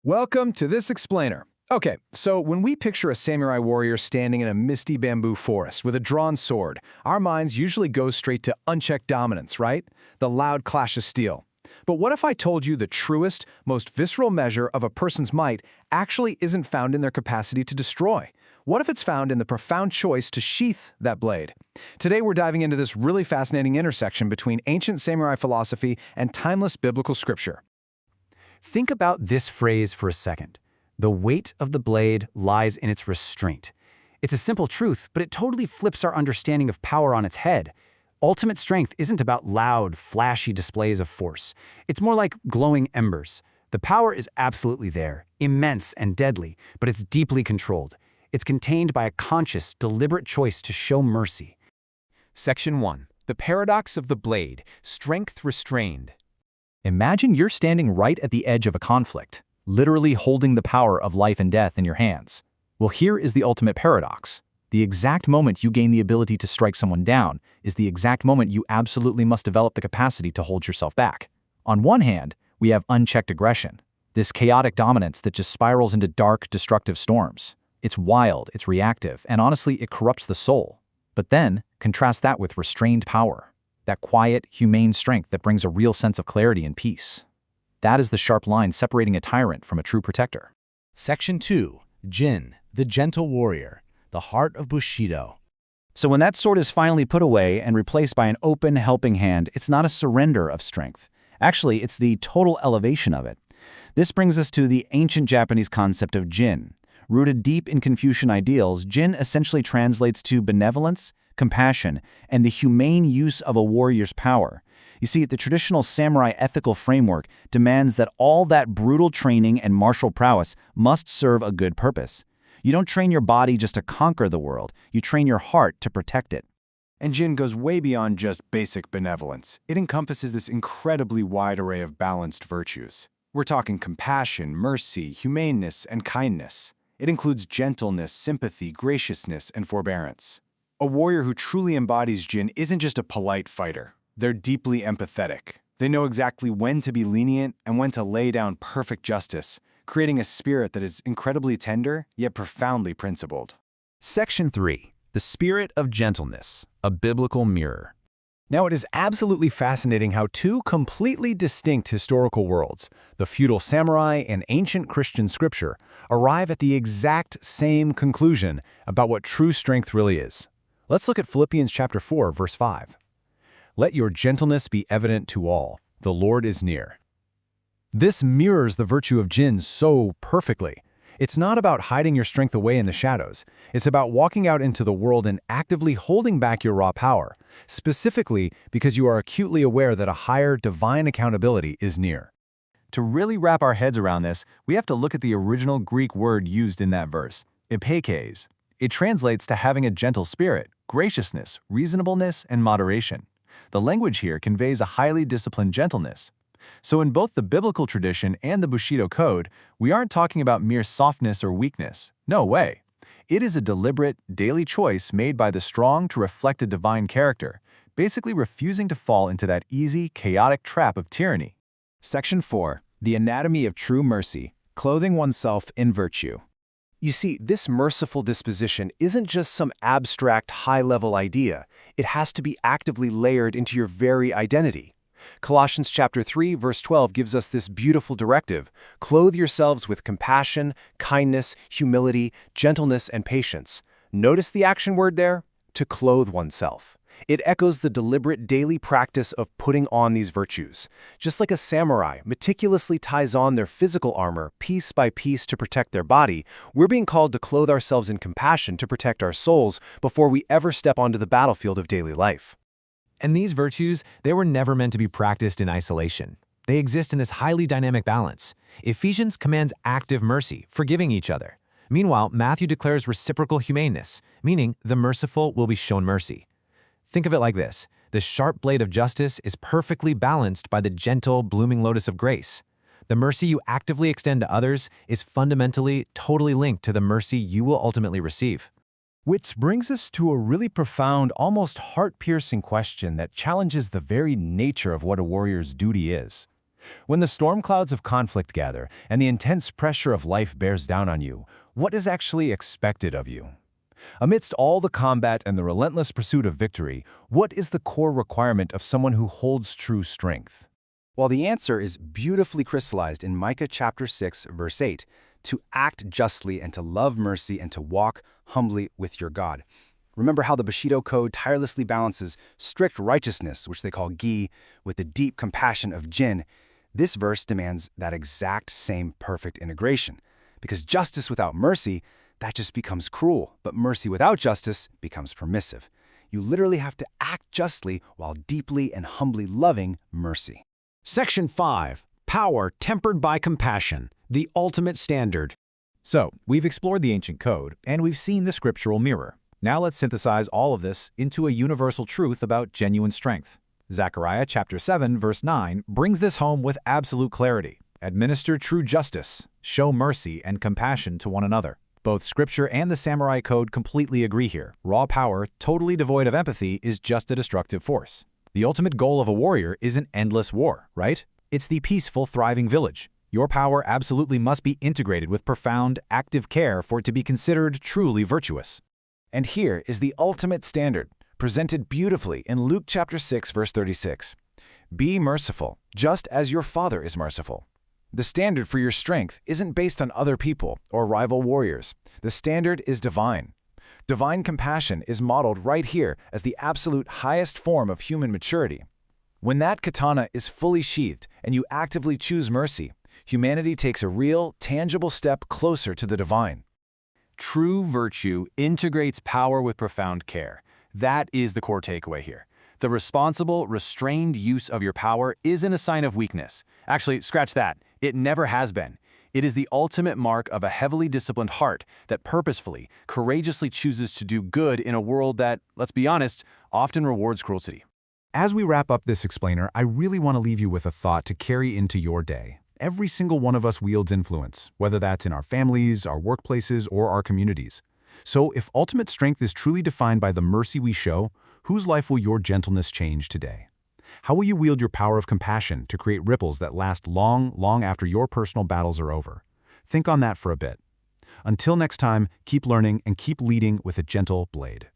Welcome to This Explainer. Okay, so when we picture a samurai warrior standing in a misty bamboo forest with a drawn sword, our minds usually go straight to unchecked dominance, right? The loud clash of steel. But what if I told you the truest, most visceral measure of a person's might actually isn't found in their capacity to destroy? What if it's found in the profound choice to sheath that blade? Today we're diving into this really fascinating intersection between ancient samurai philosophy and timeless biblical scripture. Think about this phrase for a second. The weight of the blade lies in its restraint. It's a simple truth, but it totally flips our understanding of power on its head. Ultimate strength isn't about loud, flashy displays of force. It's more like glowing embers. The power is absolutely there, immense and deadly, but it's deeply controlled. It's contained by a conscious, deliberate choice to show mercy. Section 1. The Paradox of the Blade, Strength Restrained. Imagine you're standing right at the edge of a conflict, literally holding the power of life and death in your hands. Well, here is the ultimate paradox. The exact moment you gain the ability to strike someone down is the exact moment you absolutely must develop the capacity to hold yourself back. On one hand, we have unchecked aggression, this chaotic dominance that just spirals into dark, destructive storms. It's wild, it's reactive, and honestly, it corrupts the soul. But then, contrast that with restrained power. That quiet, humane strength that brings a real sense of clarity and peace. That is the sharp line separating a tyrant from a true protector. Section 2. Jin, the Gentle Warrior, the Heart of Bushido. So when that sword is finally put away and replaced by an open, helping hand, it's not a surrender of strength. Actually, it's the total elevation of it. This brings us to the ancient Japanese concept of Jin. Rooted deep in Confucian ideals, Jin essentially translates to benevolence, compassion, and the humane use of a warrior's power. You see, the traditional samurai ethical framework demands that all that brutal training and martial prowess must serve a good purpose. You don't train your body just to conquer the world, you train your heart to protect it. And Jin goes way beyond just basic benevolence. It encompasses this incredibly wide array of balanced virtues. We're talking compassion, mercy, humaneness, and kindness. It includes gentleness, sympathy, graciousness, and forbearance. A warrior who truly embodies Jin isn't just a polite fighter. They're deeply empathetic. They know exactly when to be lenient and when to lay down perfect justice, creating a spirit that is incredibly tender, yet profoundly principled. Section 3. The Spirit of Gentleness, a Biblical Mirror. Now, it is absolutely fascinating how two completely distinct historical worlds, the feudal samurai and ancient Christian scripture, arrive at the exact same conclusion about what true strength really is. Let's look at Philippians chapter 4, verse 5. Let your gentleness be evident to all. The Lord is near. This mirrors the virtue of Jin so perfectly. It's not about hiding your strength away in the shadows. It's about walking out into the world and actively holding back your raw power, specifically because you are acutely aware that a higher divine accountability is near. To really wrap our heads around this, we have to look at the original Greek word used in that verse, epikes. It translates to having a gentle spirit, graciousness, reasonableness, and moderation. The language here conveys a highly disciplined gentleness. So in both the biblical tradition and the Bushido code, we aren't talking about mere softness or weakness. No way. It is a deliberate, daily choice made by the strong to reflect a divine character, basically refusing to fall into that easy, chaotic trap of tyranny. Section 4. The Anatomy of True Mercy, Clothing Oneself in Virtue. You see, this merciful disposition isn't just some abstract, high-level idea. It has to be actively layered into your very identity. Colossians chapter 3, verse 12 gives us this beautiful directive: clothe yourselves with compassion, kindness, humility, gentleness, and patience. Notice the action word there? To clothe oneself. It echoes the deliberate daily practice of putting on these virtues. Just like a samurai meticulously ties on their physical armor piece by piece to protect their body, we're being called to clothe ourselves in compassion to protect our souls before we ever step onto the battlefield of daily life. And these virtues, they were never meant to be practiced in isolation. They exist in this highly dynamic balance. Ephesians commands active mercy, forgiving each other. Meanwhile, Matthew declares reciprocal humaneness, meaning the merciful will be shown mercy. Think of it like this: the sharp blade of justice is perfectly balanced by the gentle, blooming lotus of grace. The mercy you actively extend to others is fundamentally, totally linked to the mercy you will ultimately receive. Which brings us to a really profound, almost heart-piercing question that challenges the very nature of what a warrior's duty is. When the storm clouds of conflict gather and the intense pressure of life bears down on you, what is actually expected of you? Amidst all the combat and the relentless pursuit of victory, what is the core requirement of someone who holds true strength? Well, the answer is beautifully crystallized in Micah chapter 6, verse 8, to act justly and to love mercy and to walk humbly with your God. Remember how the Bushido Code tirelessly balances strict righteousness, which they call gi, with the deep compassion of jin. This verse demands that exact same perfect integration, because justice without mercy, that just becomes cruel, but mercy without justice becomes permissive. You literally have to act justly while deeply and humbly loving mercy. Section 5. Power tempered by compassion, the ultimate standard. So, we've explored the ancient code, and we've seen the scriptural mirror. Now let's synthesize all of this into a universal truth about genuine strength. Zechariah chapter 7, verse 9 brings this home with absolute clarity. Administer true justice, show mercy and compassion to one another. Both Scripture and the Samurai Code completely agree here. Raw power, totally devoid of empathy, is just a destructive force. The ultimate goal of a warrior isn't endless war, right? It's the peaceful, thriving village. Your power absolutely must be integrated with profound, active care for it to be considered truly virtuous. And here is the ultimate standard, presented beautifully in Luke chapter 6, verse 36. Be merciful, just as your Father is merciful. The standard for your strength isn't based on other people or rival warriors. The standard is divine. Divine compassion is modeled right here as the absolute highest form of human maturity. When that katana is fully sheathed and you actively choose mercy, humanity takes a real, tangible step closer to the divine. True virtue integrates power with profound care. That is the core takeaway here. The responsible, restrained use of your power isn't a sign of weakness. Actually, scratch that. It never has been. It is the ultimate mark of a heavily disciplined heart that purposefully, courageously chooses to do good in a world that, let's be honest, often rewards cruelty. As we wrap up this explainer, I really want to leave you with a thought to carry into your day. Every single one of us wields influence, whether that's in our families, our workplaces, or our communities. So if ultimate strength is truly defined by the mercy we show, whose life will your gentleness change today? How will you wield your power of compassion to create ripples that last long, long after your personal battles are over? Think on that for a bit. Until next time, keep learning and keep leading with a gentle blade.